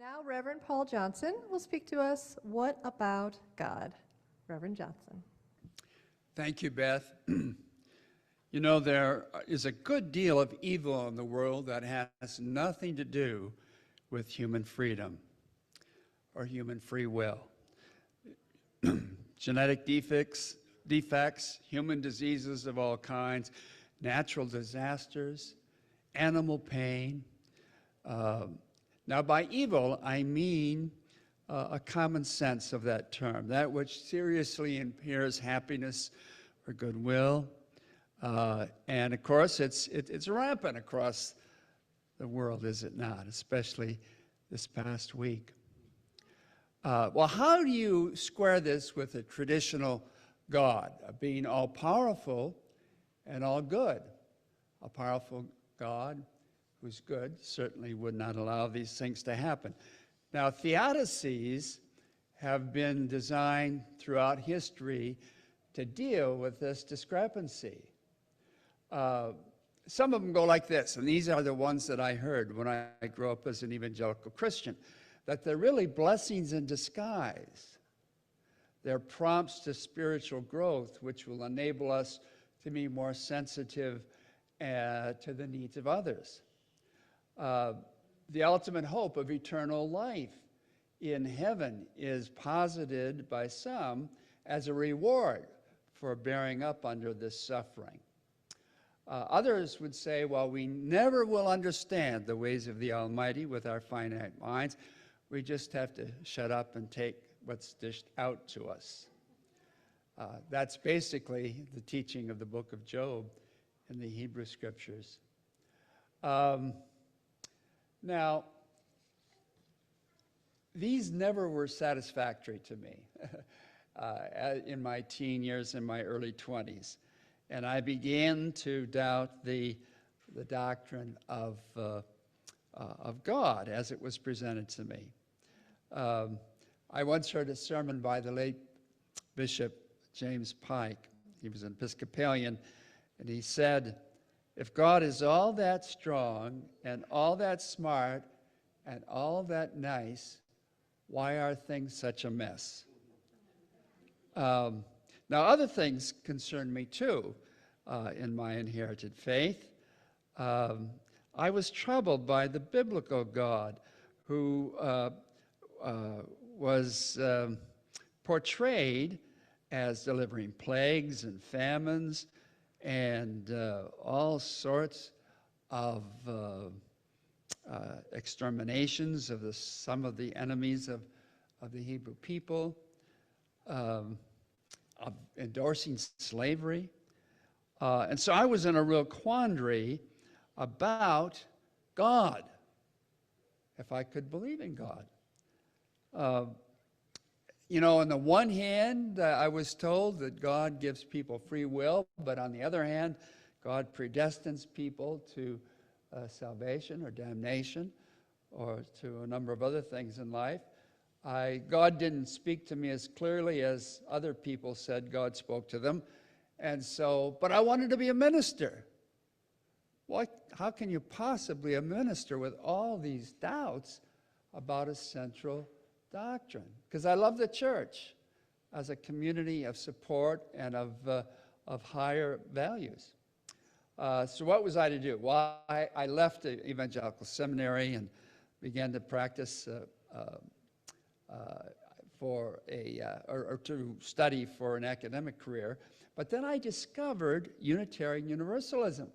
Now, Reverend Paul Johnson will speak to us, What About God? Reverend Johnson. Thank you, Beth. You know, there is a good deal of evil in the world that has nothing to do with human freedom or human free will. Genetic defects, human diseases of all kinds, natural disasters, animal pain. Now, by evil, I mean a common sense of that term, that which seriously impairs happiness or goodwill. And of course, it's rampant across the world, is it not? Especially this past week. Well, how do you square this with a traditional God, being all-powerful and all good? A powerful God who's good certainly would not allow these things to happen. Now, theodicies have been designed throughout history to deal with this discrepancy. Some of them go like this, and these are the ones that I heard when I grew up as an evangelical Christian, that they're really blessings in disguise. They're prompts to spiritual growth, which will enable us to be more sensitive to the needs of others. The ultimate hope of eternal life in heaven is posited by some as a reward for bearing up under this suffering. Others would say, well, we never will understand the ways of the Almighty with our finite minds. We just have to shut up and take what's dished out to us. That's basically the teaching of the book of Job in the Hebrew Scriptures. Now, these never were satisfactory to me in my teen years and my early 20s. And I began to doubt the doctrine of God as it was presented to me. I once heard a sermon by the late Bishop James Pike. He was an Episcopalian, and he said, if God is all that strong and all that smart and all that nice, why are things such a mess? Now, other things concern me too in my inherited faith. I was troubled by the biblical God who was portrayed as delivering plagues and famines and all sorts of exterminations of some of the enemies of the Hebrew people, of endorsing slavery. And so I was in a real quandary about God, if I could believe in God. You know, on the one hand, I was told that God gives people free will, but on the other hand, God predestines people to salvation or damnation or to a number of other things in life. God didn't speak to me as clearly as other people said God spoke to them. And so, but I wanted to be a minister. How can you possibly be a minister with all these doubts about a central doctrine? Because I love the church as a community of support and of higher values. So what was I to do? Well, I left the evangelical seminary and began to practice to study for an academic career. But then I discovered Unitarian Universalism.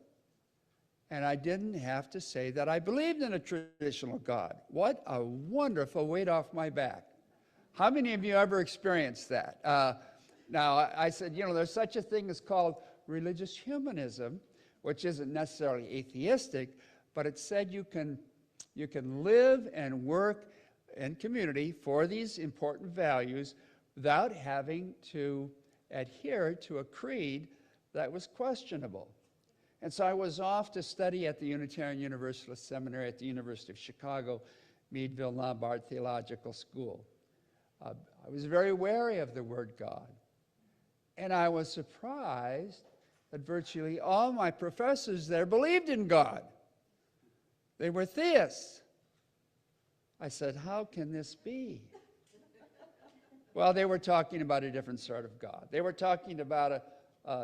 And I didn't have to say that I believed in a traditional God. What a wonderful weight off my back. How many of you ever experienced that? Now, I said, you know, there's such a thing as called religious humanism, which isn't necessarily atheistic, but it said you can live and work in community for these important values without having to adhere to a creed that was questionable. And so I was off to study at the Unitarian Universalist Seminary at the University of Chicago, Meadville Lombard Theological School. I was very wary of the word God. And I was surprised that virtually all my professors there believed in God. They were theists. I said, how can this be? Well, they were talking about a different sort of God. They were talking about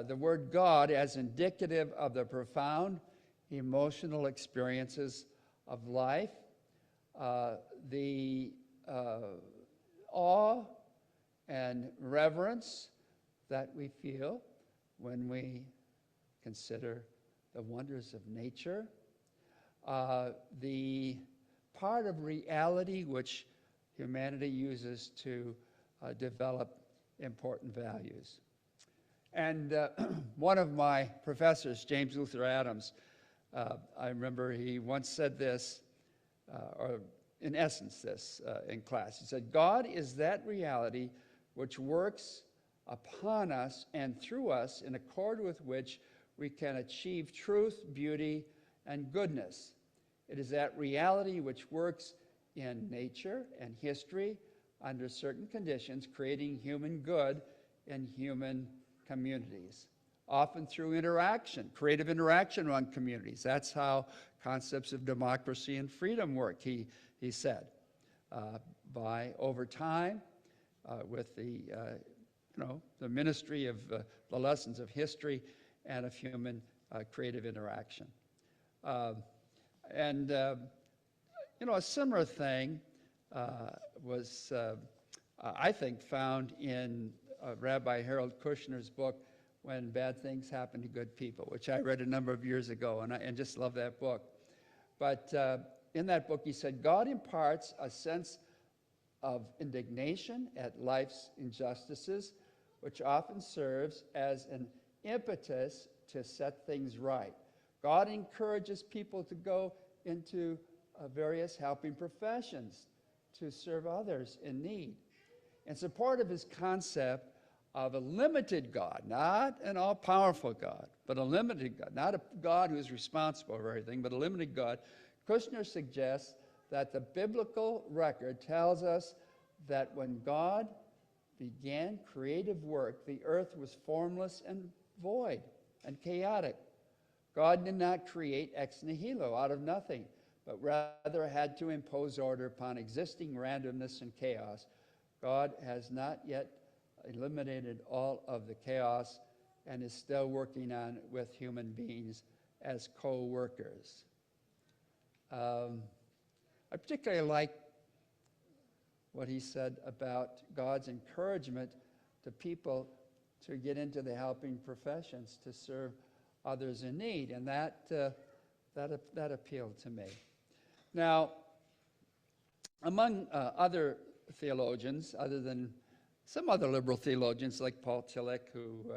the word God as indicative of the profound emotional experiences of life, the awe and reverence that we feel when we consider the wonders of nature, the part of reality which humanity uses to develop important values. And one of my professors, James Luther Adams, I remember he once said this, or in essence this, in class. He said, God is that reality which works upon us and through us in accord with which we can achieve truth, beauty, and goodness. It is that reality which works in nature and history under certain conditions, creating human good in human communities, often through interaction, creative interaction among communities. That's how concepts of democracy and freedom work, he said. By over time, with the ministry of the lessons of history and of human creative interaction. A similar thing was, I think, found in Rabbi Harold Kushner's book, When Bad Things Happen to Good People, which I read a number of years ago, and just love that book. But in that book, he said, God imparts a sense of indignation at life's injustices, which often serves as an impetus to set things right. God encourages people to go into various helping professions to serve others in need. In support of his concept of a limited God, not an all-powerful God, but a limited God, not a God who is responsible for everything, but a limited God, Kushner suggests that the biblical record tells us that when God began creative work, the earth was formless and void and chaotic. God did not create ex nihilo, out of nothing, but rather had to impose order upon existing randomness and chaos. God has not yet eliminated all of the chaos and is still working on with human beings as co-workers. I particularly like what he said about God's encouragement to people to get into the helping professions, to serve others in need, and that appealed to me. Now, among other theologians, other than some other liberal theologians like Paul Tillich, who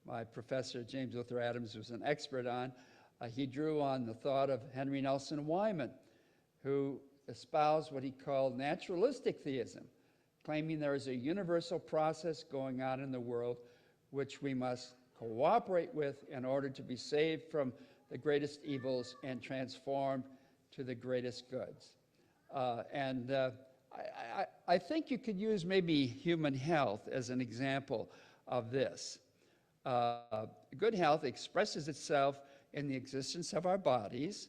my professor James Luther Adams was an expert on, he drew on the thought of Henry Nelson Wyman, who espoused what he called naturalistic theism, claiming there is a universal process going on in the world which we must cooperate with in order to be saved from the greatest evils and transformed to the greatest goods. I think you could use maybe human health as an example of this. Good health expresses itself in the existence of our bodies,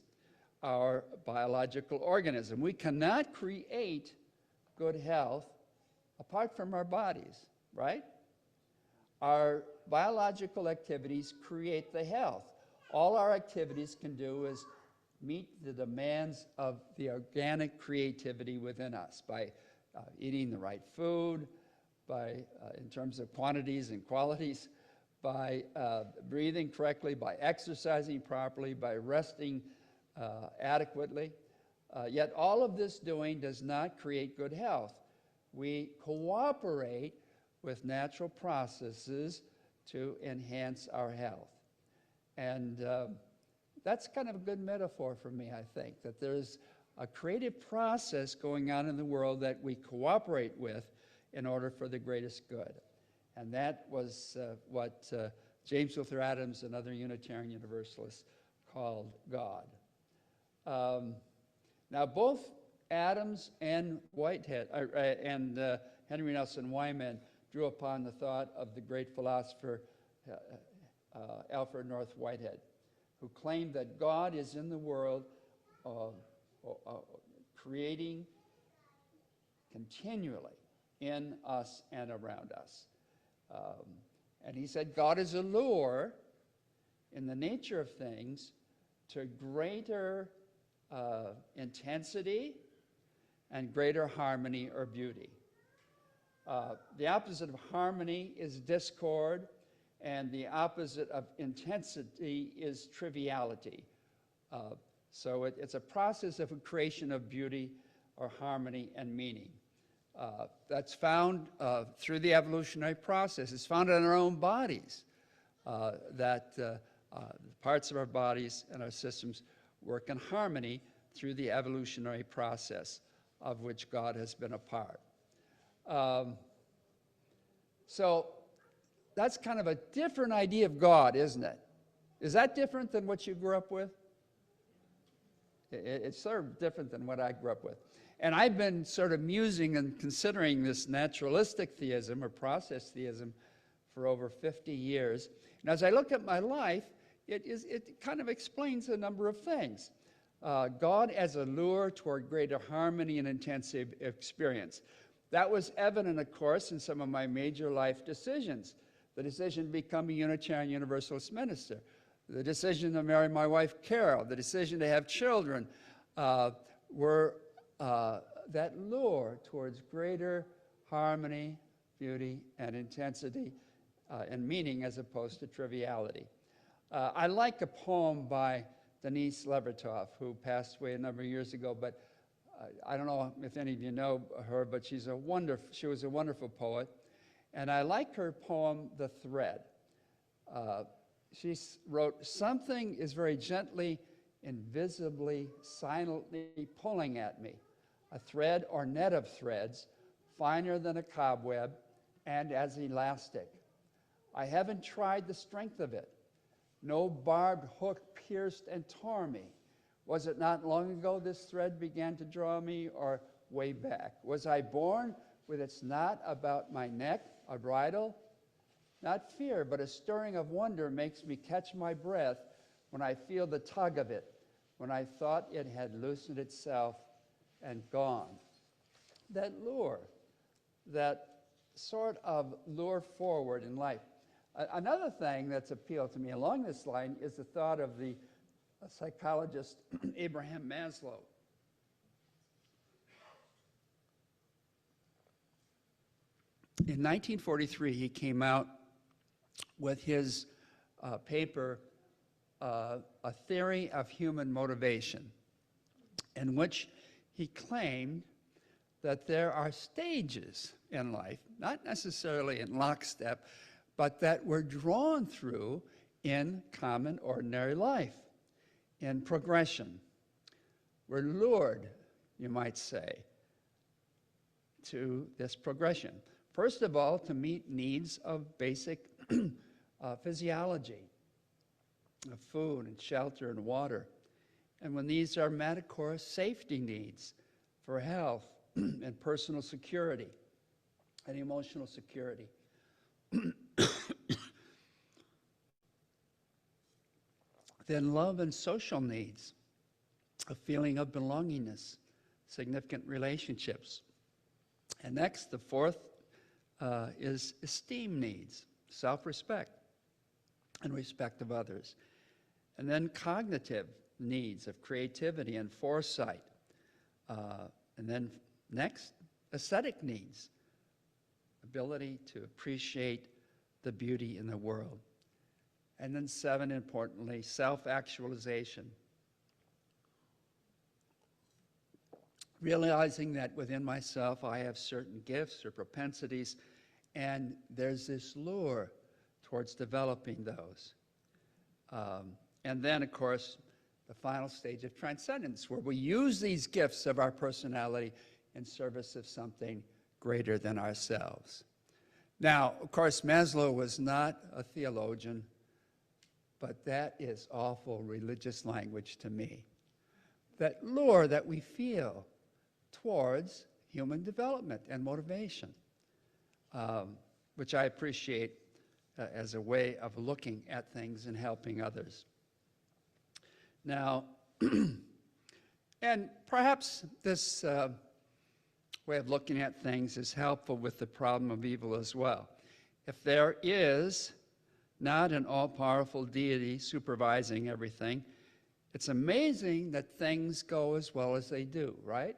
our biological organism. We cannot create good health apart from our bodies, right? Our biological activities create the health. All our activities can do is meet the demands of the organic creativity within us by eating the right food, by, in terms of quantities and qualities, by breathing correctly, by exercising properly, by resting adequately. Yet all of this doing does not create good health. We cooperate with natural processes to enhance our health. And that's kind of a good metaphor for me, I think, that there's a creative process going on in the world that we cooperate with in order for the greatest good. And that was what James Luther Adams and other Unitarian Universalists called God. Now, both Adams and Whitehead, and Henry Nelson Wyman drew upon the thought of the great philosopher Alfred North Whitehead, who claimed that God is in the world creating continually in us and around us. And he said, God is a lure in the nature of things to greater intensity and greater harmony or beauty. The opposite of harmony is discord, and the opposite of intensity is triviality. So it's a process of a creation of beauty or harmony and meaning. That's found through the evolutionary process. It's found in our own bodies, that parts of our bodies and our systems work in harmony through the evolutionary process of which God has been a part. So that's kind of a different idea of God, isn't it? Is that different than what you grew up with? It's sort of different than what I grew up with. And I've been sort of musing and considering this naturalistic theism or process theism for over 50 years. And as I look at my life, it kind of explains a number of things. God as a lure toward greater harmony and intensive experience. That was evident, of course, in some of my major life decisions. The decision to become a Unitarian Universalist minister, the decision to marry my wife, Carol, the decision to have children, were that lure towards greater harmony, beauty, and intensity and meaning as opposed to triviality. I like a poem by Denise Levertov, who passed away a number of years ago, but I don't know if any of you know her, but she was a wonderful poet. And I like her poem, The Thread. She wrote, "Something is very gently, invisibly, silently pulling at me, a thread or net of threads, finer than a cobweb and as elastic. I haven't tried the strength of it. No barbed hook pierced and tore me. Was it not long ago this thread began to draw me, or way back? Was I born with its knot about my neck, a bridle? Not fear, but a stirring of wonder makes me catch my breath when I feel the tug of it, when I thought it had loosened itself and gone." That lure, that sort of lure forward in life. Another thing that's appealed to me along this line is the thought of the psychologist Abraham Maslow. In 1943, he came out with his paper, A Theory of Human Motivation, in which he claimed that there are stages in life, not necessarily in lockstep, but that we're drawn through in common, ordinary life, in progression. We're lured, you might say, to this progression. First of all, to meet needs of basic physiology, of food and shelter and water. And when these are met, of course, safety needs for health and personal security and emotional security. Then love and social needs, a feeling of belongingness, significant relationships. And next, the fourth is esteem needs, self-respect and respect of others. And then cognitive needs of creativity and foresight. And then next, aesthetic needs, ability to appreciate the beauty in the world. And then 7, importantly, self-actualization. Realizing that within myself I have certain gifts or propensities, and there's this lure towards developing those. And then, of course, the final stage of transcendence, where we use these gifts of our personality in service of something greater than ourselves. Now, of course, Maslow was not a theologian, but that is awful religious language to me. That lure that we feel towards human development and motivation, which I appreciate as a way of looking at things and helping others. Now, and perhaps this way of looking at things is helpful with the problem of evil as well. If there is not an all-powerful deity supervising everything, it's amazing that things go as well as they do, right?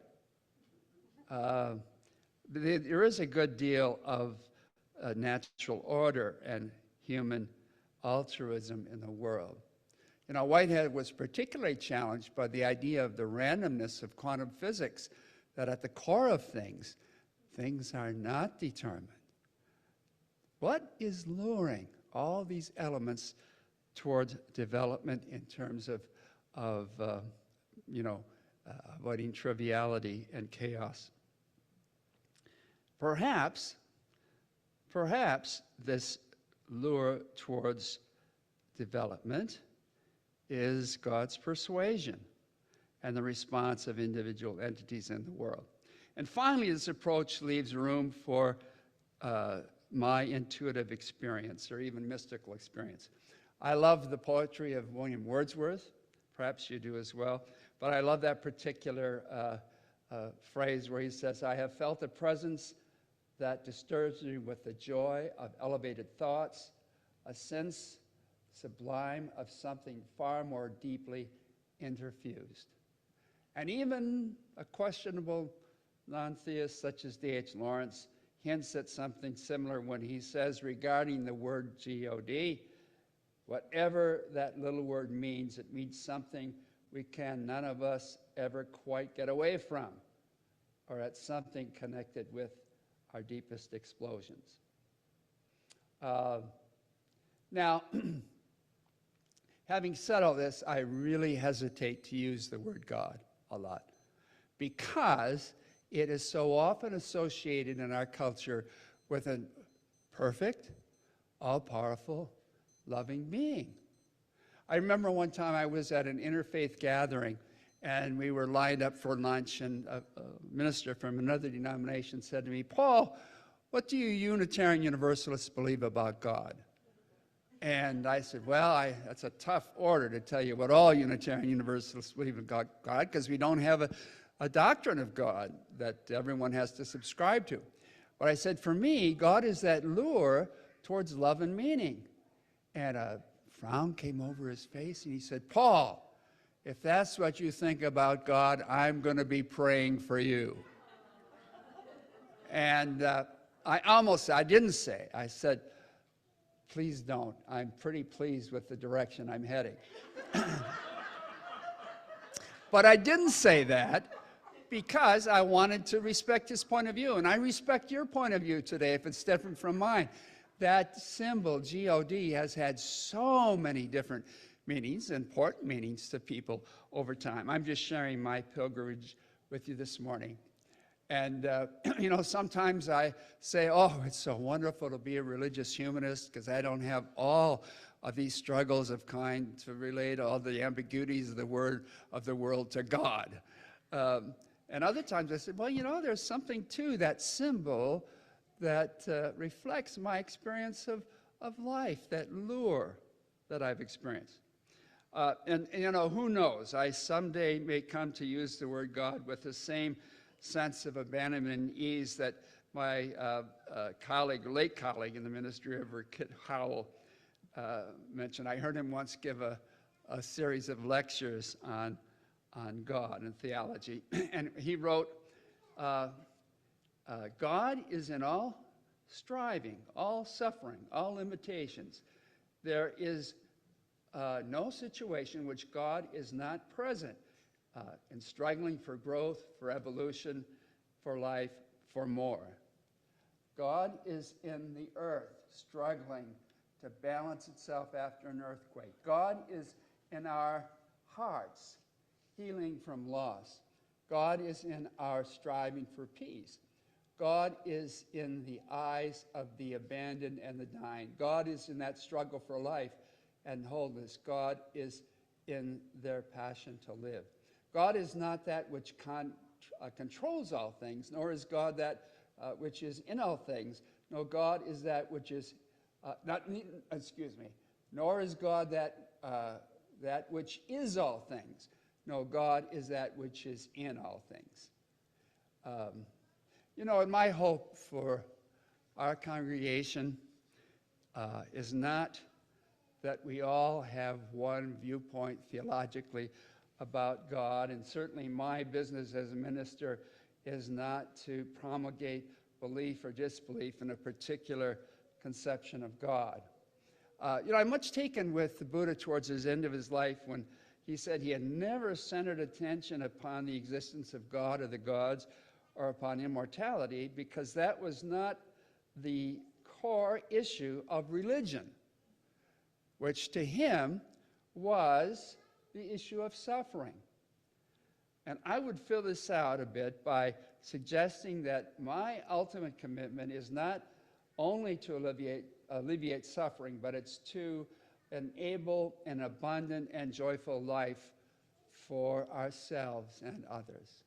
There is a good deal of natural order and human altruism in the world. You know, Whitehead was particularly challenged by the idea of the randomness of quantum physics, that at the core of things, things are not determined. What is luring all these elements towards development in terms of avoiding triviality and chaos? Perhaps this lure towards development is God's persuasion and the response of individual entities in the world. And finally, this approach leaves room for my intuitive experience or even mystical experience. I love the poetry of William Wordsworth. Perhaps you do as well. But I love that particular phrase where he says, "I have felt a presence that disturbs me with the joy of elevated thoughts, a sense sublime of something far more deeply interfused." And even a questionable non-theist such as D.H. Lawrence hints at something similar when he says regarding the word God, whatever that little word means, it means something we can none of us ever quite get away from, or at something connected with our deepest explosions. Now, having said all this, I really hesitate to use the word God a lot because it is so often associated in our culture with a perfect, all-powerful, loving being. I remember one time I was at an interfaith gathering and we were lined up for lunch, and a minister from another denomination said to me, "Paul, what do you Unitarian Universalists believe about God?" And I said, well, that's a tough order to tell you what all Unitarian Universalists believe about God, because we don't have a doctrine of God that everyone has to subscribe to. But I said, for me, God is that lure towards love and meaning. And a frown came over his face, and he said, "Paul, if that's what you think about God, I'm going to be praying for you." And I didn't say, I said, "Please don't. I'm pretty pleased with the direction I'm heading." But I didn't say that because I wanted to respect his point of view. And I respect your point of view today if it's different from mine. That symbol, G-O-D, has had so many different meanings, important meanings to people over time. I'm just sharing my pilgrimage with you this morning. And, sometimes I say, oh, it's so wonderful to be a religious humanist because I don't have all of these struggles of kind to relate all the ambiguities of the world to God. And other times I said, well, there's something to that symbol that reflects my experience of life, that lure that I've experienced. And who knows? I someday may come to use the word God with the same sense of abandonment and ease that my late colleague in the ministry, Reverend Kit Howell, mentioned. I heard him once give a series of lectures on God and theology. And he wrote, God is in all striving, all suffering, all limitations. There is no situation in which God is not present in struggling for growth, for evolution, for life, for more. God is in the earth, struggling to balance itself after an earthquake. God is in our hearts, healing from loss. God is in our striving for peace. God is in the eyes of the abandoned and the dying. God is in that struggle for life and wholeness. God is in their passion to live. God is not that which controls all things, nor is God that which is in all things. No, God is that which is nor is God that which is all things. No, God is that which is in all things. You know, and my hope for our congregation is not that we all have one viewpoint theologically about God, and certainly my business as a minister is not to promulgate belief or disbelief in a particular conception of God. You know, I'm much taken with the Buddha towards his end of his life when he said he had never centered attention upon the existence of God or the gods or upon immortality, because that was not the core issue of religion, which to him was the issue of suffering. And I would fill this out a bit by suggesting that my ultimate commitment is not only to alleviate suffering, but it's to enable an abundant and joyful life for ourselves and others.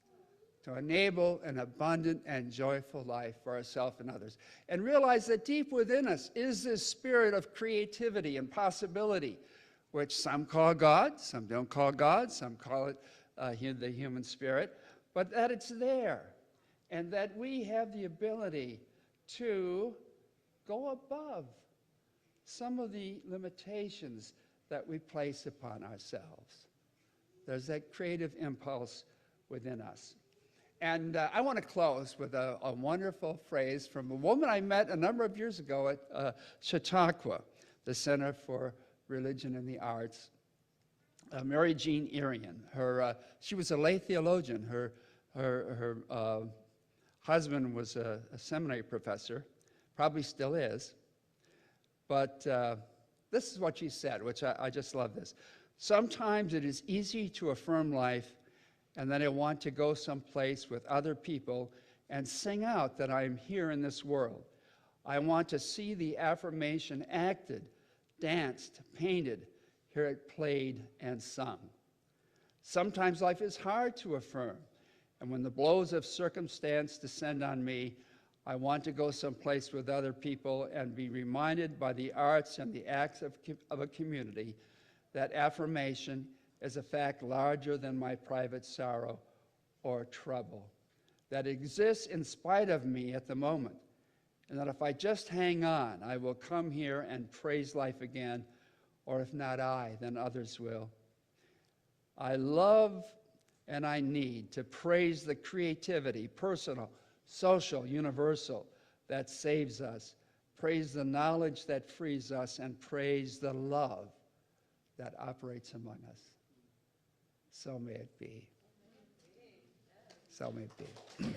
To enable an abundant and joyful life for ourselves and others. And realize that deep within us is this spirit of creativity and possibility, which some call God, some don't call God, some call it the human spirit, but that it's there, and that we have the ability to go above some of the limitations that we place upon ourselves. There's that creative impulse within us. And I want to close with a wonderful phrase from a woman I met a number of years ago at Chautauqua, the Center for Religion and the Arts, Mary Jean Irian. She was a lay theologian. Her husband was a seminary professor, probably still is. But this is what she said, which I just love this. Sometimes it is easy to affirm life, and then I want to go someplace with other people and sing out that I am here in this world. I want to see the affirmation acted, danced, painted, hear it played and sung. Sometimes life is hard to affirm, and when the blows of circumstance descend on me, I want to go someplace with other people and be reminded by the arts and the acts of a community that affirmation is a fact larger than my private sorrow or trouble, that exists in spite of me at the moment, and that if I just hang on, I will come here and praise life again, or if not I, then others will. I love and I need to praise the creativity, personal, social, universal, that saves us, praise the knowledge that frees us, and praise the love that operates among us. So may it be. So may it be.